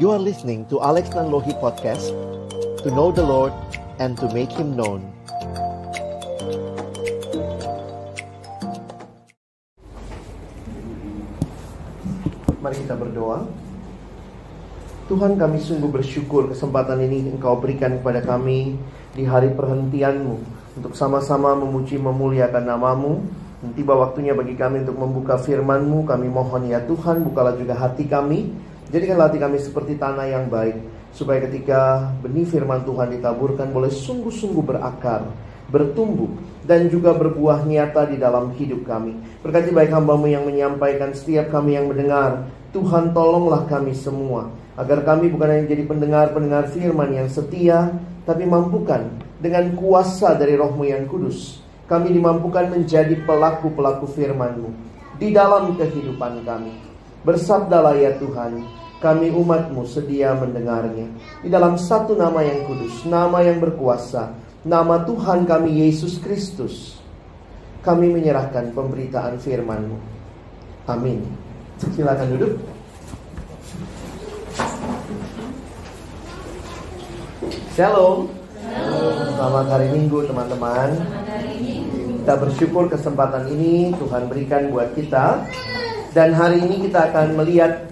You are listening to Alex Nanlohi Podcast, to know the Lord and to make Him known. Mari kita berdoa. Tuhan, kami sungguh bersyukur kesempatan ini Engkau berikan kepada kami di hari perhentian-Mu untuk sama-sama memuji memuliakan nama-Mu. Dan tiba waktunya bagi kami untuk membuka firman-Mu. Kami mohon ya Tuhan, bukalah juga hati kami. Jadikanlah hati kami seperti tanah yang baik, supaya ketika benih firman Tuhan ditaburkan boleh sungguh-sungguh berakar, bertumbuh, dan juga berbuah nyata di dalam hidup kami. Berkati baik hamba-Mu yang menyampaikan, setiap kami yang mendengar. Tuhan, tolonglah kami semua, agar kami bukan hanya jadi pendengar-pendengar firman yang setia, tapi mampukan dengan kuasa dari Roh-Mu yang kudus, kami dimampukan menjadi pelaku-pelaku firman-Mu di dalam kehidupan kami. Bersabdalah ya Tuhan, kami umat-Mu sedia mendengarnya. Di dalam satu nama yang kudus, nama yang berkuasa, nama Tuhan kami Yesus Kristus, kami menyerahkan pemberitaan firman-Mu. Amin. Silakan duduk. Shalom. Selamat hari Minggu teman-teman. Kita bersyukur kesempatan ini Tuhan berikan buat kita. Dan hari ini kita akan melihat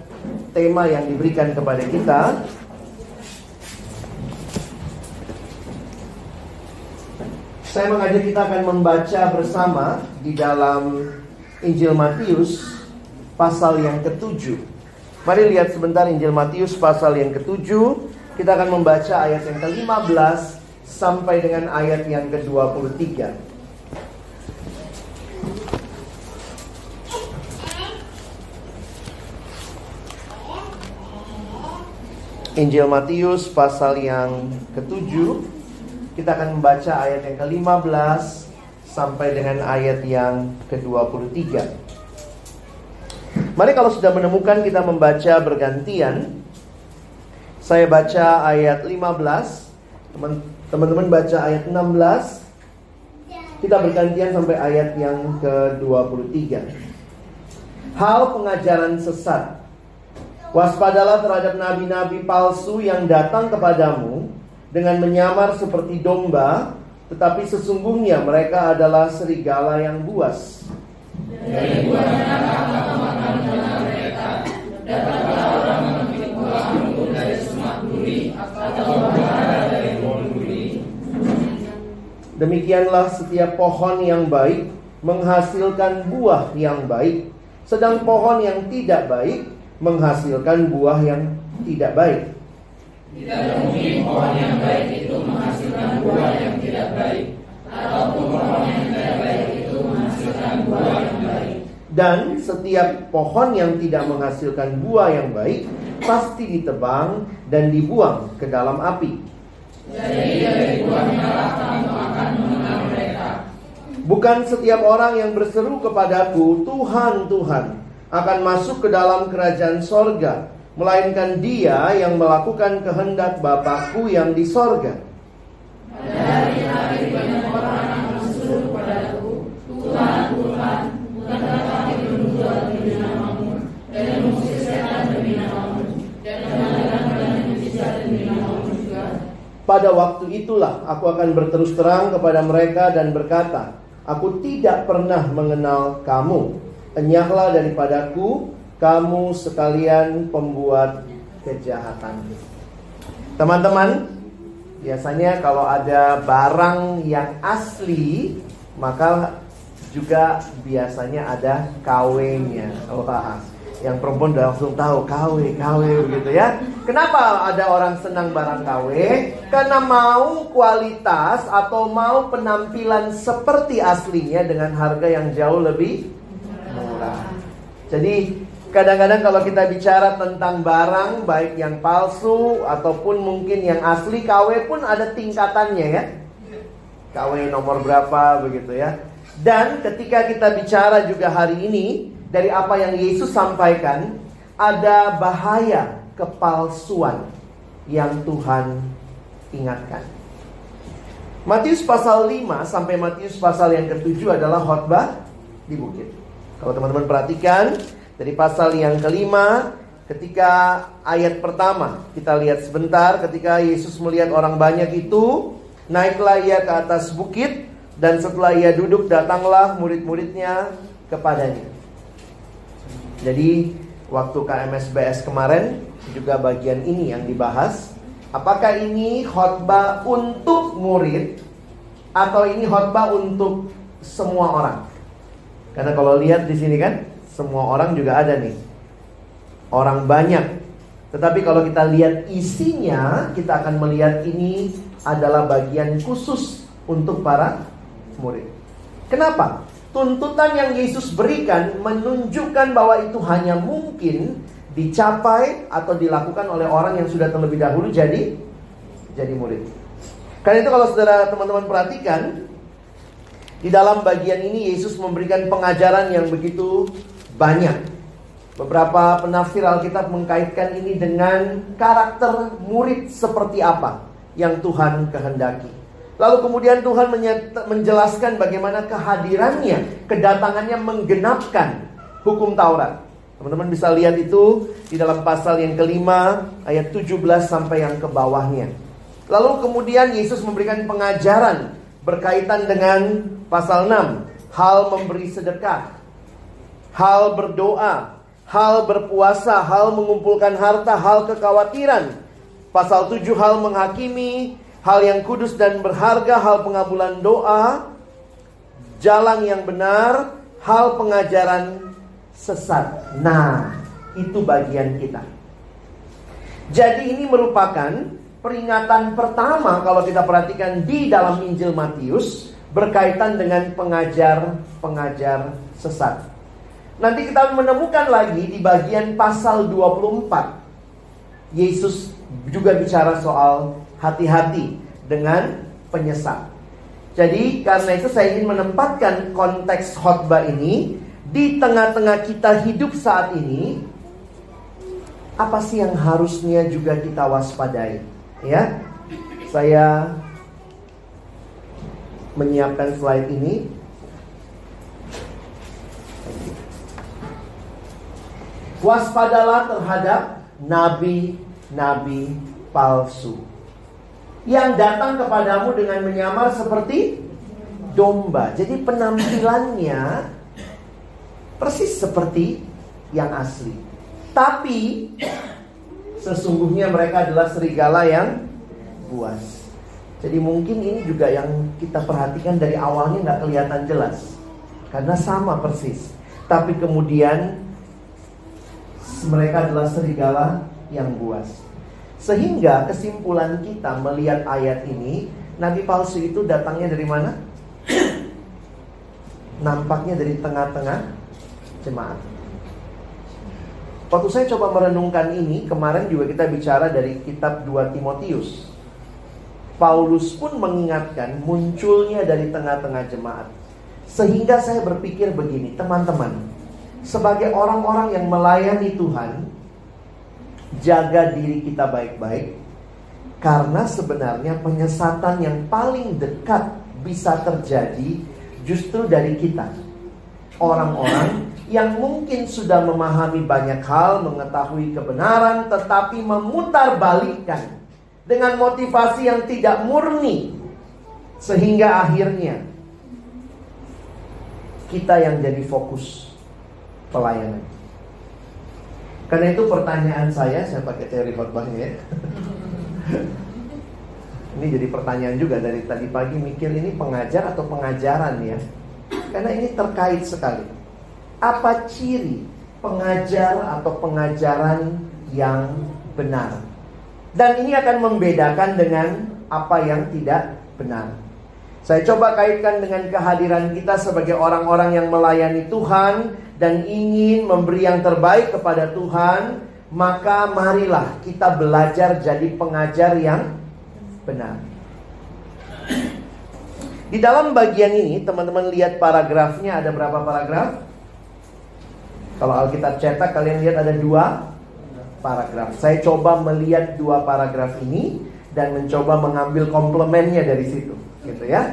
tema yang diberikan kepada kita. Saya mengajak kita akan membaca bersama di dalam Injil Matius pasal yang ke-7. Mari lihat sebentar Injil Matius pasal yang ke-7. Kita akan membaca ayat yang ke-15 sampai dengan ayat yang ke-23. Injil Matius pasal yang ke-7. Kita akan membaca ayat yang ke-15 sampai dengan ayat yang ke-23. Mari kalau sudah menemukan kita membaca bergantian. Saya baca ayat 15, teman-teman baca ayat 16. Kita bergantian sampai ayat yang ke-23. Hal pengajaran sesat. Waspadalah terhadap nabi-nabi palsu yang datang kepadamu dengan menyamar seperti domba, tetapi sesungguhnya mereka adalah serigala yang buas. Dari buahnya kamu makan mereka. Datanglah orang memetik buah anggur dari semak duri atau buah dari pohon duri. Demikianlah setiap pohon yang baik menghasilkan buah yang baik, sedang pohon yang tidak baik menghasilkan buah yang tidak baik. Tidak mungkin pohon yang baik itu menghasilkan buah yang tidak baik, ataupun pohon yang tidak baik itu menghasilkan buah yang baik. Dan setiap pohon yang tidak menghasilkan buah yang baik pasti ditebang dan dibuang ke dalam api. Jadi dari buahnya lah kamu akan mengenal mereka. Bukan setiap orang yang berseru kepadaku, Tuhan, Tuhan, akan masuk ke dalam kerajaan sorga, melainkan dia yang melakukan kehendak Bapa-Ku yang di sorga. Pada hari banyak orang yang berseru kepadaku, Tuhan, Tuhan, bukankah kami berdua demi nama-Mu, dan mengusir setan demi nama-Mu, dan mengadakan mujizat demi nama-Mu juga? Pada waktu itulah aku akan berterus terang kepada mereka dan berkata, aku tidak pernah mengenal kamu. Enyahlah daripadaku, kamu sekalian pembuat kejahatan. Teman-teman, biasanya kalau ada barang yang asli, maka juga biasanya ada KW-nya. Wah, yang perempuan udah langsung tahu KW begitu ya. Kenapa ada orang senang barang KW? Karena mau kualitas atau mau penampilan seperti aslinya dengan harga yang jauh lebih murah. Jadi kadang-kadang kalau kita bicara tentang barang, baik yang palsu ataupun mungkin yang asli, KW pun ada tingkatannya ya. KW nomor berapa begitu ya. Dan ketika kita bicara juga hari ini, dari apa yang Yesus sampaikan, ada bahaya kepalsuan yang Tuhan ingatkan. Matius pasal 5 sampai Matius pasal yang ke-7 adalah khotbah di bukit. Kalau teman-teman perhatikan, dari pasal yang ke-5 Ketika ayat pertama kita lihat sebentar, ketika Yesus melihat orang banyak itu, naiklah ia ke atas bukit, dan setelah ia duduk datanglah murid-muridnya kepadanya. Jadi waktu KMSBS kemarin juga bagian ini yang dibahas. Apakah ini khotbah untuk murid atau ini khotbah untuk semua orang? Karena kalau lihat di sini kan semua orang juga ada nih. Orang banyak. Tetapi kalau kita lihat isinya, kita akan melihat ini adalah bagian khusus untuk para murid. Kenapa? Tuntutan yang Yesus berikan menunjukkan bahwa itu hanya mungkin dicapai atau dilakukan oleh orang yang sudah terlebih dahulu jadi murid. Karena itu kalau saudara teman-teman perhatikan, di dalam bagian ini Yesus memberikan pengajaran yang begitu banyak. Beberapa penafsir Alkitab mengkaitkan ini dengan karakter murid seperti apa yang Tuhan kehendaki. Lalu kemudian Tuhan menjelaskan bagaimana kehadirannya, kedatangannya menggenapkan hukum Taurat. Teman-teman bisa lihat itu di dalam pasal yang kelima, ayat 17 sampai yang ke bawahnya. Lalu kemudian Yesus memberikan pengajaran berkaitan dengan pasal 6. Hal memberi sedekah, hal berdoa, hal berpuasa, hal mengumpulkan harta, hal kekhawatiran. Pasal 7, hal menghakimi, hal yang kudus dan berharga, hal pengabulan doa, jalan yang benar, hal pengajaran sesat. Nah, itu bagian kita. Jadi ini merupakan peringatan pertama kalau kita perhatikan di dalam Injil Matius berkaitan dengan pengajar sesat. Nanti kita menemukan lagi di bagian pasal 24. Yesus juga bicara soal hati-hati dengan penyesat. Jadi karena itu saya ingin menempatkan konteks khotbah ini di tengah-tengah kita hidup saat ini. Apa sih yang harusnya juga kita waspadai? Ya, saya menyiapkan slide ini. Waspadalah terhadap nabi-nabi palsu yang datang kepadamu dengan menyamar seperti domba. Jadi penampilannya persis seperti yang asli, tapi sesungguhnya mereka adalah serigala yang buas. Jadi mungkin ini juga yang kita perhatikan dari awalnya nggak kelihatan jelas, karena sama persis. Tapi kemudian mereka adalah serigala yang buas. Sehingga kesimpulan kita melihat ayat ini, nabi palsu itu datangnya dari mana? Nampaknya dari tengah-tengah jemaat. Waktu saya coba merenungkan ini, kemarin juga kita bicara dari kitab 2 Timotius. Paulus pun mengingatkan munculnya dari tengah-tengah jemaat. Sehingga saya berpikir begini, teman-teman, sebagai orang-orang yang melayani Tuhan, jaga diri kita baik-baik. Karena sebenarnya penyesatan yang paling dekat bisa terjadi justru dari kita. Orang-orang yang mungkin sudah memahami banyak hal, mengetahui kebenaran, tetapi memutarbalikkan dengan motivasi yang tidak murni. Sehingga akhirnya kita yang jadi fokus pelayanan. Karena itu pertanyaan saya pakai teori khotbahnya ya. Ini jadi pertanyaan juga dari tadi pagi mikir ini pengajar atau pengajaran ya. Karena ini terkait sekali. Apa ciri pengajar atau pengajaran yang benar? Dan ini akan membedakan dengan apa yang tidak benar. Saya coba kaitkan dengan kehadiran kita sebagai orang-orang yang melayani Tuhan dan ingin memberi yang terbaik kepada Tuhan. Maka marilah kita belajar jadi pengajar yang benar. Di dalam bagian ini teman-teman lihat paragrafnya, ada berapa paragraf? Kalau Alkitab cetak kalian lihat ada 2 paragraf. Saya coba melihat 2 paragraf ini dan mencoba mengambil komplemennya dari situ, gitu ya.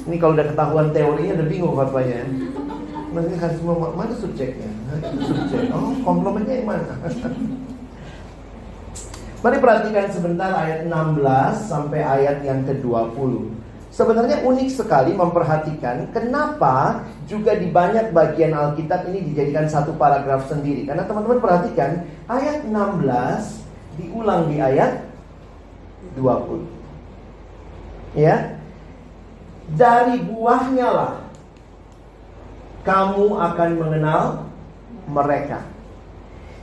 Ini kalau udah ketahuan teorinya udah bingung khotbahnya. Nanti harus mana subjeknya? Oh, komplementnya yang mana? Mari perhatikan sebentar ayat 16 sampai ayat yang ke-20. Sebenarnya unik sekali memperhatikan kenapa juga di banyak bagian Alkitab ini dijadikan satu paragraf sendiri. Karena teman-teman perhatikan ayat 16 diulang di ayat 20. Ya. Dari buahnya lah kamu akan mengenal mereka.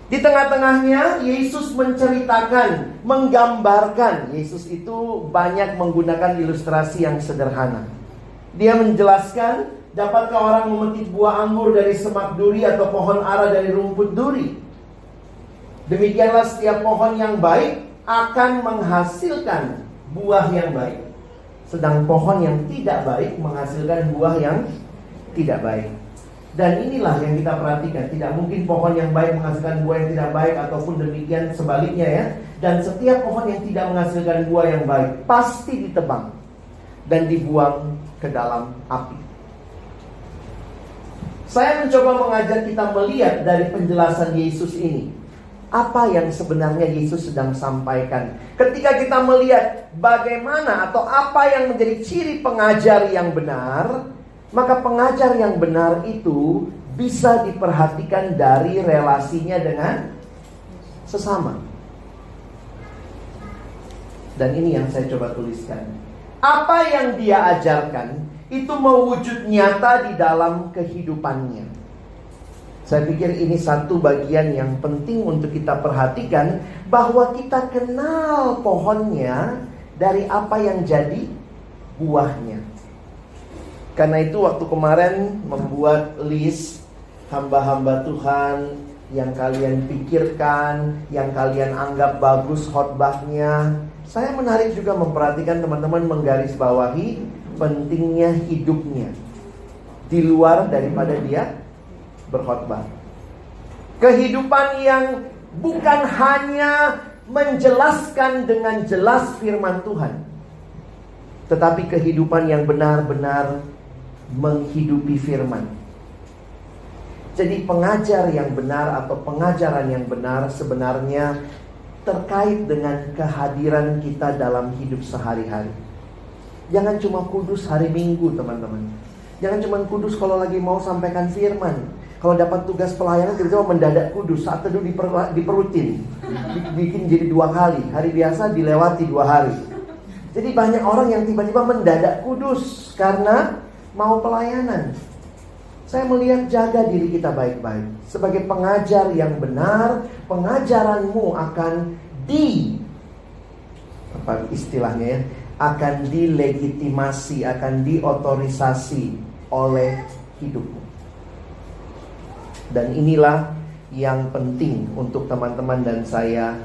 Di tengah-tengahnya Yesus menceritakan, menggambarkan. Yesus itu banyak menggunakan ilustrasi yang sederhana. Dia menjelaskan, dapatkah orang memetik buah anggur dari semak duri atau pohon ara dari rumput duri? Demikianlah setiap pohon yang baik akan menghasilkan buah yang baik, sedang pohon yang tidak baik menghasilkan buah yang tidak baik. Dan inilah yang kita perhatikan. Tidak mungkin pohon yang baik menghasilkan buah yang tidak baik, ataupun demikian sebaliknya ya. Dan setiap pohon yang tidak menghasilkan buah yang baik pasti ditebang dan dibuang ke dalam api. Saya mencoba mengajak kita melihat dari penjelasan Yesus ini, apa yang sebenarnya Yesus sedang sampaikan. Ketika kita melihat bagaimana atau apa yang menjadi ciri pengajar yang benar, maka pengajar yang benar itu bisa diperhatikan dari relasinya dengan sesama. Dan ini yang saya coba tuliskan. Apa yang dia ajarkan itu mewujud nyata di dalam kehidupannya. Saya pikir ini satu bagian yang penting untuk kita perhatikan, bahwa kita kenal pohonnya dari apa yang jadi buahnya. Karena itu waktu kemarin membuat list hamba-hamba Tuhan yang kalian pikirkan, yang kalian anggap bagus khotbahnya, saya menarik juga memperhatikan teman-teman menggarisbawahi pentingnya hidupnya di luar daripada dia berkhotbah. Kehidupan yang bukan hanya menjelaskan dengan jelas firman Tuhan, tetapi kehidupan yang benar-benar menghidupi firman. Jadi pengajar yang benar atau pengajaran yang benar sebenarnya terkait dengan kehadiran kita dalam hidup sehari-hari. Jangan cuma kudus hari Minggu teman-teman. Jangan cuma kudus kalau lagi mau sampaikan firman. Kalau dapat tugas pelayanan tiba-tiba mendadak kudus. Saat teduh diperutin, bikin jadi 2 kali. Hari biasa dilewati 2 hari. Jadi banyak orang yang tiba-tiba mendadak kudus karena mau pelayanan. Saya melihat jaga diri kita baik-baik. Sebagai pengajar yang benar, pengajaranmu akan apa istilahnya ya? Akan dilegitimasi, akan diotorisasi oleh hidupmu. Dan inilah yang penting untuk teman-teman dan saya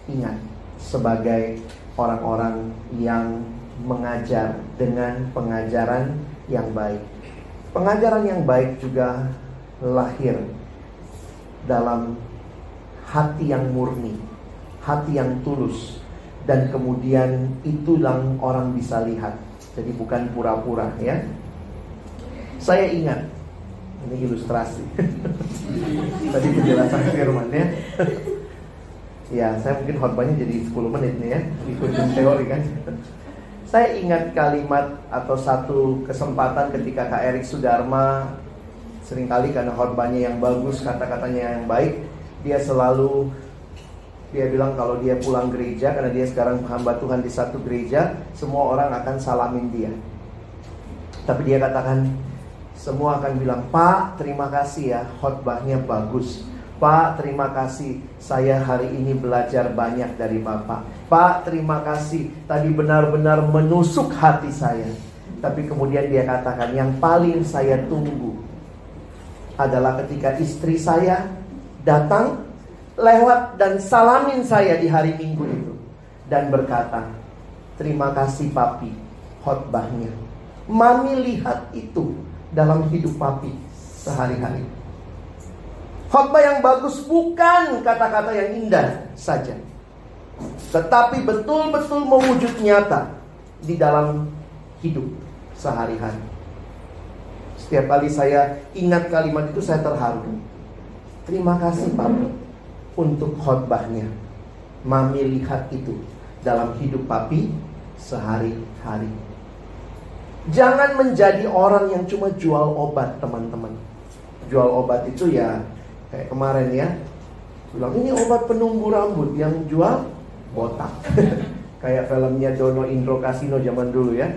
ingat sebagai orang-orang yang mengajar dengan pengajaran yang baik. Pengajaran yang baik juga lahir dalam hati yang murni, hati yang tulus, dan kemudian itu yang orang bisa lihat. Jadi bukan pura-pura ya. Saya ingat, ini ilustrasi. Tadi penjelasan firman ya. Ya, saya mungkin khotbahnya jadi 10 menit nih ya, ikutin teori kan. Saya ingat kalimat atau satu kesempatan ketika Kak Erik Sudarma, seringkali karena khotbahnya yang bagus, kata-katanya yang baik, dia bilang kalau dia pulang gereja, karena dia sekarang hamba Tuhan di satu gereja, semua orang akan salamin dia. Tapi dia katakan, semua akan bilang, "Pak, terima kasih ya, khotbahnya bagus. Pak, terima kasih, saya hari ini belajar banyak dari Bapak. Pak, terima kasih, tadi benar-benar menusuk hati saya." Tapi kemudian dia katakan, yang paling saya tunggu adalah ketika istri saya datang, lewat dan salamin saya di hari Minggu itu, dan berkata, "Terima kasih Papi, khotbahnya." Mami lihat itu dalam hidup Papi sehari-hari. Khotbah yang bagus bukan kata-kata yang indah saja, tetapi betul-betul mewujud nyata di dalam hidup sehari-hari. Setiap kali saya ingat kalimat itu, saya terharu. Terima kasih Papi untuk khotbahnya. Mami lihat itu dalam hidup Papi sehari-hari. Jangan menjadi orang yang cuma jual obat, teman-teman. Jual obat itu ya kayak kemarin ya, bilang ini obat penumbuh rambut, yang jual botak. Kayak filmnya Dono Indro Kasino zaman dulu ya.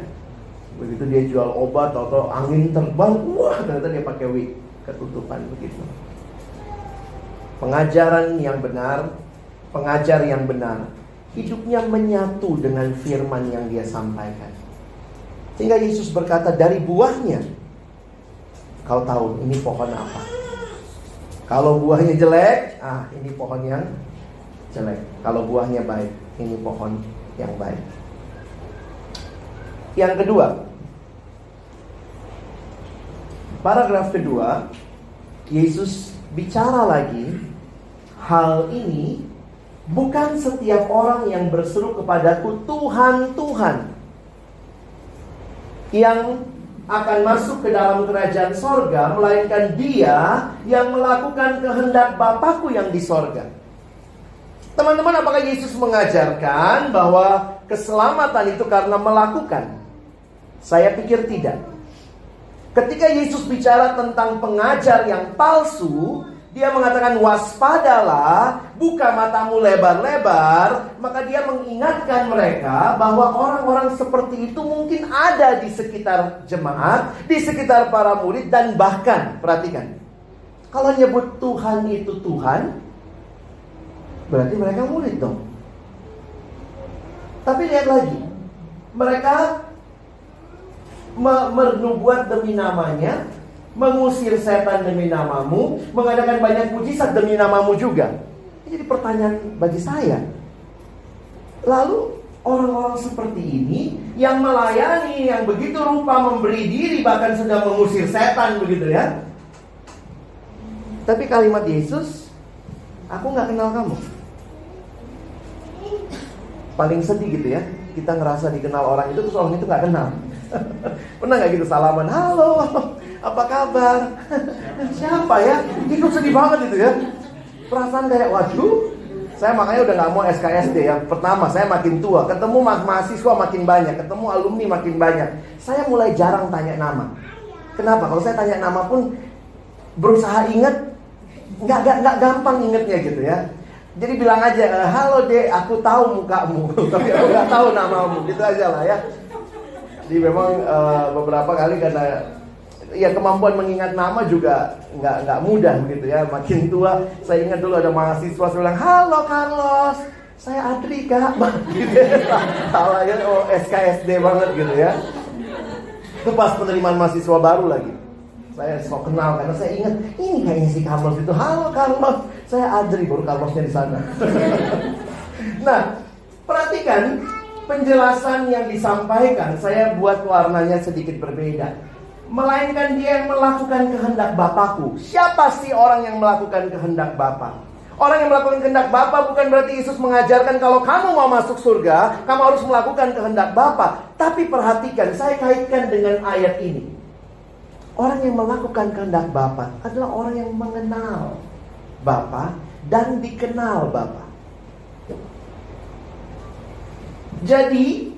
Begitu dia jual obat atau angin terbang, wah ternyata dia pakai wig, ketutupan begitu. Pengajaran yang benar, pengajar yang benar, hidupnya menyatu dengan firman yang dia sampaikan. Sehingga Yesus berkata, dari buahnya kau tahu ini pohon apa. Kalau buahnya jelek, ini pohon yang jelek. Kalau buahnya baik, ini pohon yang baik. Yang kedua, paragraf kedua, Yesus bicara lagi, hal ini bukan setiap orang yang berseru kepadaku Tuhan, Tuhan, yang akan masuk ke dalam kerajaan sorga, melainkan dia yang melakukan kehendak Bapakku yang di sorga. Teman-teman, apakah Yesus mengajarkan bahwa keselamatan itu karena melakukan? Saya pikir tidak. Ketika Yesus bicara tentang pengajar yang palsu, dia mengatakan waspadalah, buka matamu lebar-lebar. Maka dia mengingatkan mereka bahwa orang-orang seperti itu mungkin ada di sekitar jemaat, di sekitar para murid, dan bahkan, perhatikan, kalau nyebut Tuhan itu Tuhan, berarti mereka murid dong. Tapi lihat lagi, mereka bernubuat demi namanya, mengusir setan demi namamu, mengadakan banyak mujizat demi namamu juga. Ini jadi pertanyaan bagi saya. Lalu orang-orang seperti ini yang melayani, yang begitu rupa memberi diri, bahkan sedang mengusir setan begitu ya. Tapi kalimat Yesus, aku gak kenal kamu. Paling sedih gitu ya, kita ngerasa dikenal orang itu, terus orang itu gak kenal. Pernah gak gitu salaman, halo, apa kabar? Siapa ya? Itu sedih banget itu ya. Perasaan kayak waduh. Saya makanya udah gak mau SKSD ya. Pertama, saya makin tua, ketemu mahasiswa makin banyak, ketemu alumni makin banyak. Saya mulai jarang tanya nama. Kenapa? Kalau saya tanya nama pun berusaha ingat, nggak gampang ingetnya gitu ya. Jadi bilang aja, halo dek, aku tahu mukamu, tapi aku nggak tahu namamu, gitu aja lah ya. Jadi memang beberapa kali karena ya kemampuan mengingat nama juga nggak mudah begitu ya. Makin tua, saya ingat dulu ada mahasiswa saya bilang, halo Carlos, saya Adri kak, gitu ya. Salah ya, SKSD banget gitu ya. Itu pas penerimaan mahasiswa baru lagi. Saya sok kenal karena saya ingat ini kayaknya si Carlos itu. Halo Carlos, saya Adri, baru Carlosnya di sana. Nah, perhatikan penjelasan yang disampaikan. Saya buat warnanya sedikit berbeda. Melainkan dia yang melakukan kehendak Bapakku. Siapa sih orang yang melakukan kehendak Bapa? Orang yang melakukan kehendak Bapa bukan berarti Yesus mengajarkan kalau kamu mau masuk surga, kamu harus melakukan kehendak Bapa. Tapi perhatikan, saya kaitkan dengan ayat ini. Orang yang melakukan kehendak Bapa adalah orang yang mengenal Bapa dan dikenal Bapa. Jadi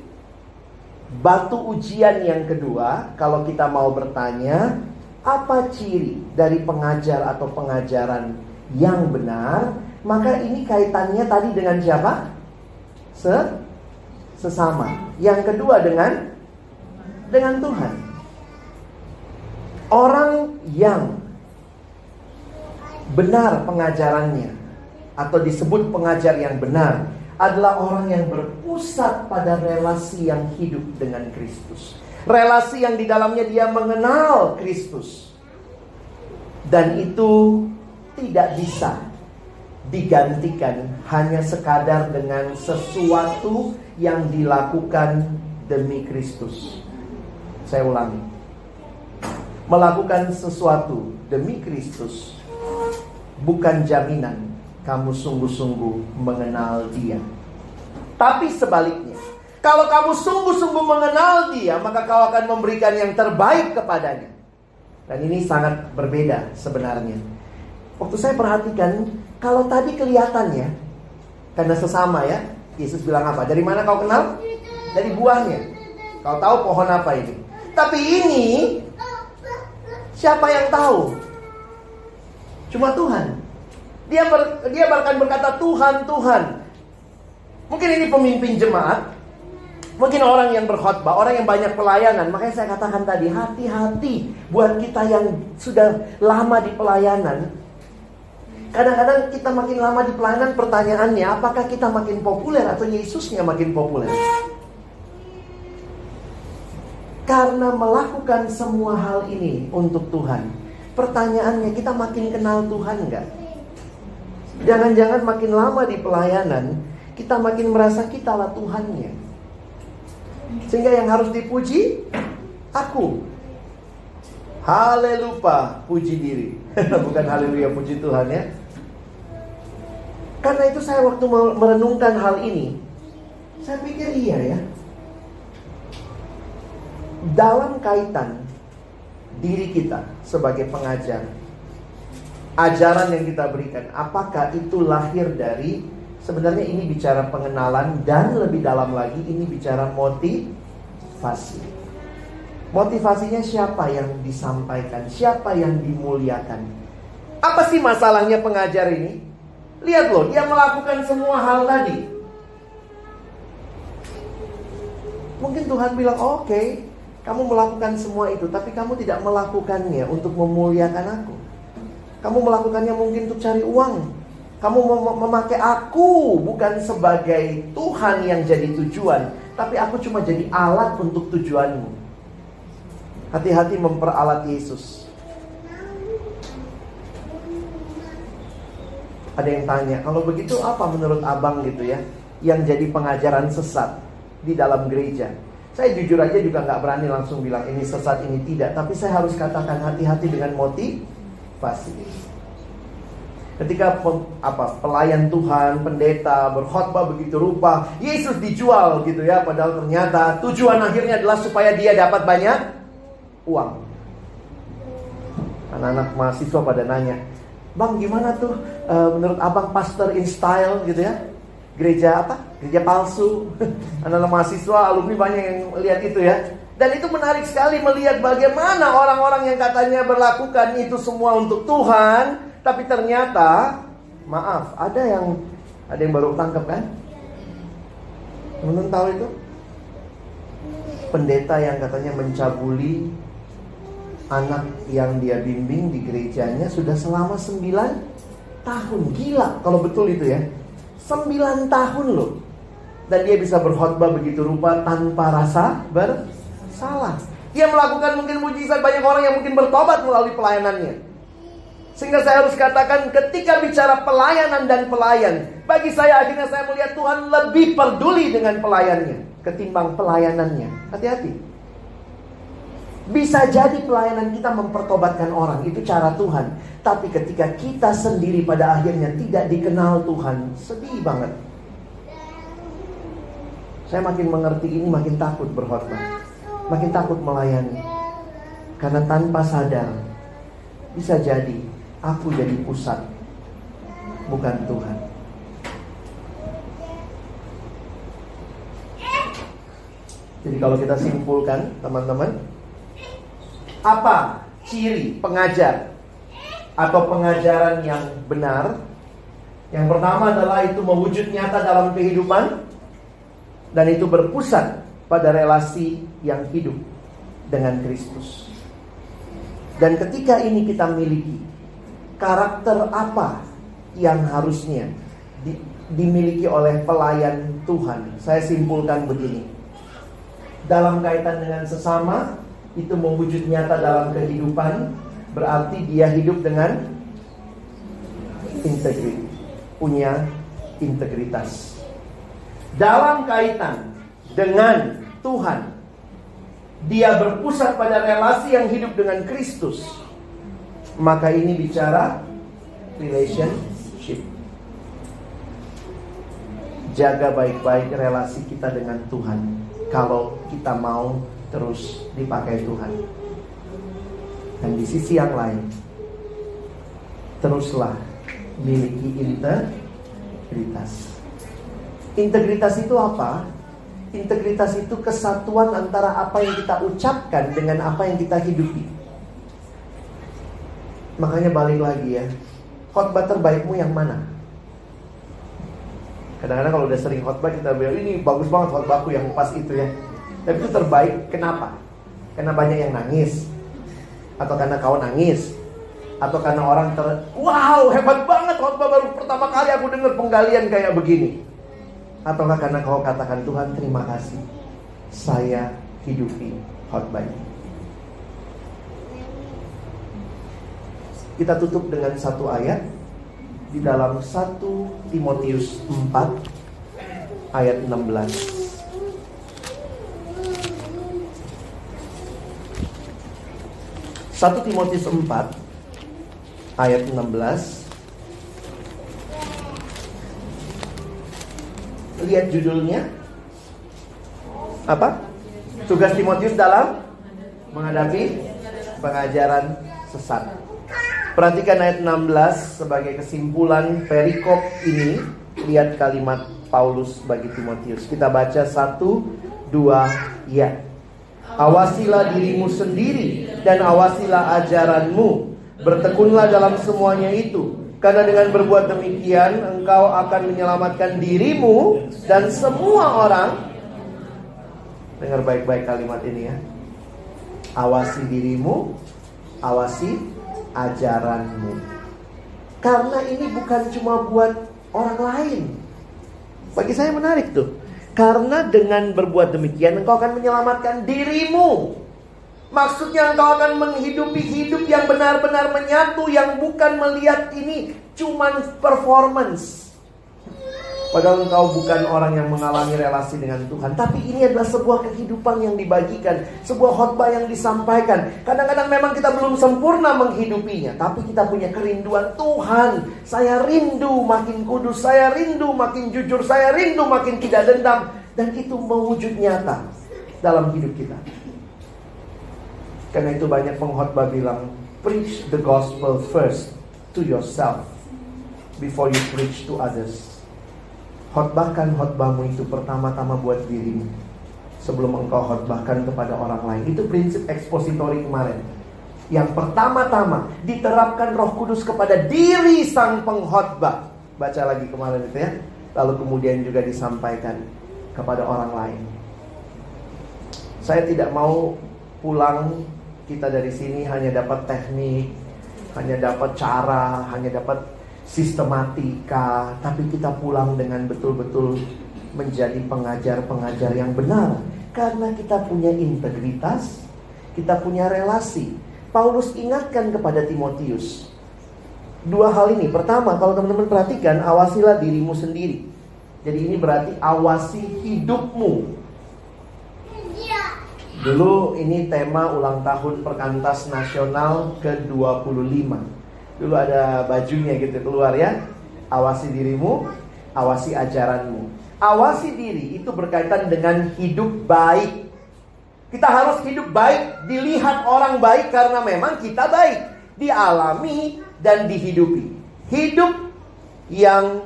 batu ujian yang kedua, kalau kita mau bertanya, apa ciri dari pengajar atau pengajaran yang benar? Maka ini kaitannya tadi dengan siapa? Sesama. Yang kedua dengan Tuhan. Orang yang benar pengajarannya atau disebut pengajar yang benar adalah orang yang berpusat pada relasi yang hidup dengan Kristus. Relasi yang di dalamnya dia mengenal Kristus. Dan itu tidak bisa digantikan hanya sekadar dengan sesuatu yang dilakukan demi Kristus. Saya ulangi. Melakukan sesuatu demi Kristus bukan jaminan kamu sungguh-sungguh mengenal Dia. Tapi sebaliknya, kalau kamu sungguh-sungguh mengenal Dia, maka kau akan memberikan yang terbaik kepadanya. Dan ini sangat berbeda sebenarnya. Waktu saya perhatikan, kalau tadi kelihatannya, karena sesama ya, Yesus bilang apa? Dari mana kau kenal? Dari buahnya. Kau tahu pohon apa ini? Tapi ini, siapa yang tahu? Cuma Tuhan. Dia bahkan berkata Tuhan, Tuhan. Mungkin ini pemimpin jemaat, mungkin orang yang berkhotbah, orang yang banyak pelayanan. Makanya saya katakan tadi, hati-hati buat kita yang sudah lama di pelayanan. Kadang-kadang kita makin lama di pelayanan, pertanyaannya, apakah kita makin populer atau Yesusnya makin populer? Karena melakukan semua hal ini untuk Tuhan, pertanyaannya, kita makin kenal Tuhan nggak? Jangan-jangan makin lama di pelayanan, kita makin merasa kitalah Tuhannya. Sehingga yang harus dipuji, aku. Haleluya, puji diri. Bukan haleluya, puji Tuhan ya. Karena itu saya waktu merenungkan hal ini, saya pikir iya ya. Dalam kaitan diri kita sebagai pengajar, ajaran yang kita berikan, apakah itu lahir dari, sebenarnya ini bicara pengenalan, dan lebih dalam lagi ini bicara motivasi. Motivasinya siapa yang disampaikan, siapa yang dimuliakan. Apa sih masalahnya pengajar ini? Lihat loh, dia melakukan semua hal tadi. Mungkin Tuhan bilang, oke, kamu melakukan semua itu, tapi kamu tidak melakukannya untuk memuliakan aku. Kamu melakukannya mungkin untuk cari uang. Kamu memakai aku bukan sebagai Tuhan yang jadi tujuan, tapi aku cuma jadi alat untuk tujuanmu. Hati-hati memperalat Yesus. Ada yang tanya, kalau begitu apa menurut abang gitu ya, yang jadi pengajaran sesat di dalam gereja? Saya jujur aja juga nggak berani langsung bilang ini sesat, ini tidak. Tapi saya harus katakan hati-hati dengan motivasi. Ketika pelayan Tuhan, pendeta berkhotbah begitu rupa, Yesus dijual gitu ya, padahal ternyata tujuan akhirnya adalah supaya dia dapat banyak uang. Anak-anak mahasiswa pada nanya, Bang, gimana tuh menurut abang pastor in style gitu ya? Gereja apa? Gereja palsu. Anak-anak mahasiswa, alumni banyak yang lihat itu ya. Dan itu menarik sekali melihat bagaimana orang-orang yang katanya berlakukan itu semua untuk Tuhan, tapi ternyata, maaf, ada yang baru tangkap kan? Teman-teman tahu itu? Pendeta yang katanya mencabuli anak yang dia bimbing di gerejanya sudah selama 9 tahun. Gila kalau betul itu ya. 9 tahun loh. Dan dia bisa berkhotbah begitu rupa tanpa rasa bersalah. Dia melakukan mungkin mujizat, banyak orang yang mungkin bertobat melalui pelayanannya. Sehingga saya harus katakan, ketika bicara pelayanan dan pelayan, bagi saya akhirnya saya melihat Tuhan lebih peduli dengan pelayannya ketimbang pelayanannya. Hati-hati. Bisa jadi pelayanan kita mempertobatkan orang, itu cara Tuhan. Tapi ketika kita sendiri pada akhirnya tidak dikenal Tuhan, sedih banget. Saya makin mengerti ini, makin takut berkhotbah, makin takut melayani. Karena tanpa sadar, bisa jadi aku jadi pusat, bukan Tuhan. Jadi kalau kita simpulkan, teman-teman, apa ciri pengajar atau pengajaran yang benar? Yang pertama adalah itu mewujud nyata dalam kehidupan, dan itu berpusat pada relasi yang hidup dengan Kristus. Dan ketika ini kita miliki, karakter apa yang harusnya dimiliki oleh pelayan Tuhan? Saya simpulkan begini. Dalam kaitan dengan sesama, itu mewujud nyata dalam kehidupan, berarti dia hidup dengan integritas, punya integritas. Dalam kaitan dengan Tuhan, dia berpusat pada relasi yang hidup dengan Kristus. Maka ini bicara relationship. Jaga baik-baik relasi kita dengan Tuhan, kalau kita mau terus dipakai Tuhan. Dan di sisi yang lain, teruslah miliki integritas. Integritas itu apa? Integritas itu kesatuan antara apa yang kita ucapkan dengan apa yang kita hidupi. Makanya balik lagi ya, khotbah terbaikmu yang mana? Kadang-kadang kalau udah sering khotbah kita bilang, ini bagus banget khotbahku yang pas itu ya. Tapi itu terbaik, kenapa? Karena banyak yang nangis, atau karena kau nangis, atau karena orang wow hebat banget khotbah baru pertama kali aku dengar penggalian kayak begini. Ataukah karena kau katakan, Tuhan terima kasih, saya hidupi khotbah ini. Kita tutup dengan satu ayat di dalam 1 Timotius 4 ayat 16. 1 Timotius 4 ayat 16. Lihat judulnya. Apa? Tugas Timotius dalam menghadapi pengajaran sesat. Perhatikan ayat 16 sebagai kesimpulan perikop ini. Lihat kalimat Paulus bagi Timotius. Kita baca 1, 2, ya. Awasilah dirimu sendiri dan awasilah ajaranmu. Bertekunlah dalam semuanya itu. Karena dengan berbuat demikian engkau akan menyelamatkan dirimu dan semua orang. Dengar baik-baik kalimat ini ya. Awasi dirimu, awasi ajaranmu. Karena ini bukan cuma buat orang lain. Bagi saya menarik tuh. Karena dengan berbuat demikian engkau akan menyelamatkan dirimu. Maksudnya engkau akan menghidupi hidup yang benar-benar menyatu, yang bukan melihat ini cuman performance. Padahal engkau bukan orang yang mengalami relasi dengan Tuhan, tapi ini adalah sebuah kehidupan yang dibagikan, sebuah khotbah yang disampaikan. Kadang-kadang memang kita belum sempurna menghidupinya, tapi kita punya kerinduan. Tuhan, saya rindu makin kudus, saya rindu makin jujur, saya rindu makin tidak dendam. Dan itu mewujud nyata dalam hidup kita. Karena itu banyak pengkhotbah bilang, preach the gospel first to yourself before you preach to others. Khotbahkan khotbahmu itu pertama-tama buat dirimu sebelum engkau khotbahkan kepada orang lain. Itu prinsip ekspositori kemarin. Yang pertama-tama diterapkan Roh Kudus kepada diri sang pengkhotbah. Baca lagi kemarin itu ya. Lalu kemudian juga disampaikan kepada orang lain. Saya tidak mau pulang kita dari sini hanya dapat teknik, hanya dapat cara, hanya dapat sistematika, tapi kita pulang dengan betul-betul menjadi pengajar-pengajar yang benar. Karena kita punya integritas, kita punya relasi. Paulus ingatkan kepada Timotius dua hal ini. Pertama, kalau teman-teman perhatikan, awasilah dirimu sendiri. Jadi ini berarti awasi hidupmu. Dulu ini tema ulang tahun Perkantas Nasional ke-25. Dulu ada bajunya gitu keluar ya. Awasi dirimu, awasi ajaranmu. Awasi diri itu berkaitan dengan hidup baik. Kita harus hidup baik, dilihat orang baik karena memang kita baik. Dialami dan dihidupi. Hidup yang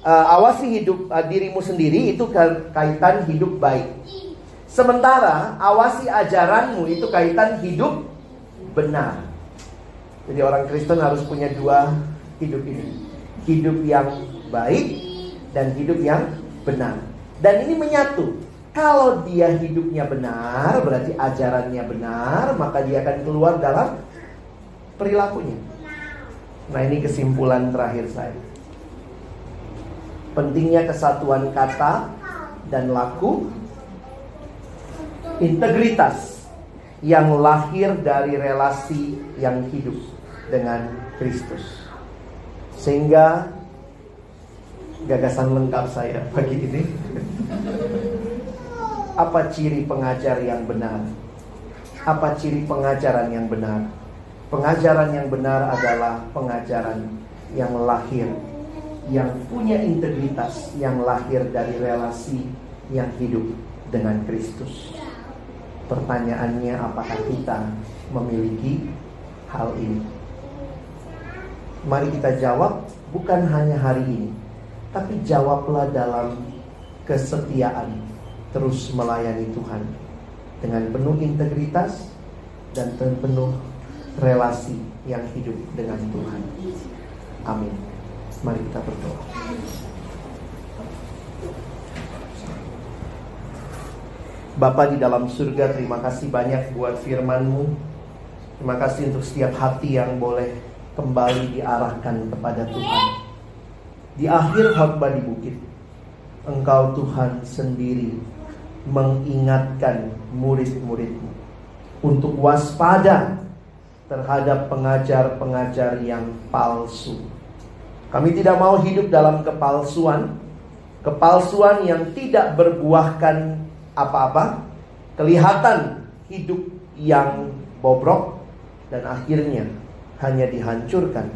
awasi hidup dirimu sendiri itu kaitan hidup baik. Sementara awasi ajaranmu itu kaitan hidup benar. Jadi orang Kristen harus punya dua hidup ini. Hidup yang baik dan hidup yang benar. Dan ini menyatu. Kalau dia hidupnya benar, berarti ajarannya benar, maka dia akan keluar dalam perilakunya. Nah, ini kesimpulan terakhir saya. Pentingnya kesatuan kata dan laku. Integritas yang lahir dari relasi yang hidup dengan Kristus. Sehingga gagasan lengkap saya pagi ini. Apa ciri pengajar yang benar? Apa ciri pengajaran yang benar? Pengajaran yang benar adalah pengajaran yang lahir, yang punya integritas, yang lahir dari relasi yang hidup dengan Kristus. Pertanyaannya, apakah kita memiliki hal ini? Mari kita jawab bukan hanya hari ini, tapi jawablah dalam kesetiaan, terus melayani Tuhan dengan penuh integritas dan penuh relasi yang hidup dengan Tuhan. Amin. Mari kita berdoa. Bapa di dalam surga, terima kasih banyak buat firman-Mu. Terima kasih untuk setiap hati yang boleh kembali diarahkan kepada Tuhan. Di akhir khotbah di bukit, Engkau Tuhan sendiri mengingatkan murid-murid-Mu untuk waspada terhadap pengajar-pengajar yang palsu. Kami tidak mau hidup dalam kepalsuan yang tidak berbuahkan apa-apa, kelihatan hidup yang bobrok dan akhirnya hanya dihancurkan.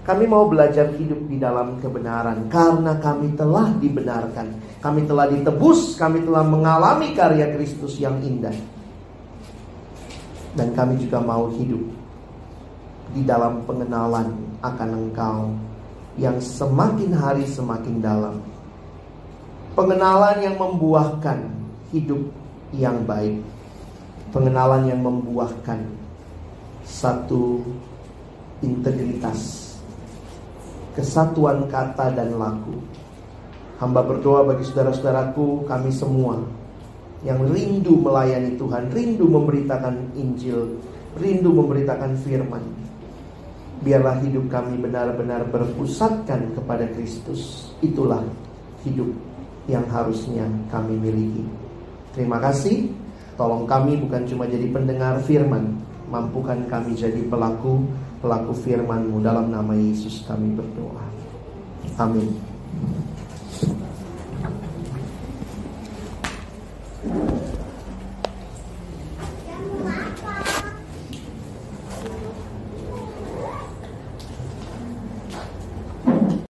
Kami mau belajar hidup di dalam kebenaran karena kami telah dibenarkan, kami telah ditebus, kami telah mengalami karya Kristus yang indah. Dan kami juga mau hidup di dalam pengenalan akan Engkau yang semakin hari semakin dalam. Pengenalan yang membuahkan hidup yang baik. Pengenalan yang membuahkan satu integritas, kesatuan kata dan laku. Hamba berdoa bagi saudara-saudaraku, kami semua yang rindu melayani Tuhan, rindu memberitakan Injil, rindu memberitakan firman. Biarlah hidup kami benar-benar berpusatkan kepada Kristus. Itulah hidup yang harusnya kami miliki. Terima kasih. Tolong kami bukan cuma jadi pendengar firman, mampukan kami jadi pelaku firman-Mu. Dalam nama Yesus kami berdoa. Amin.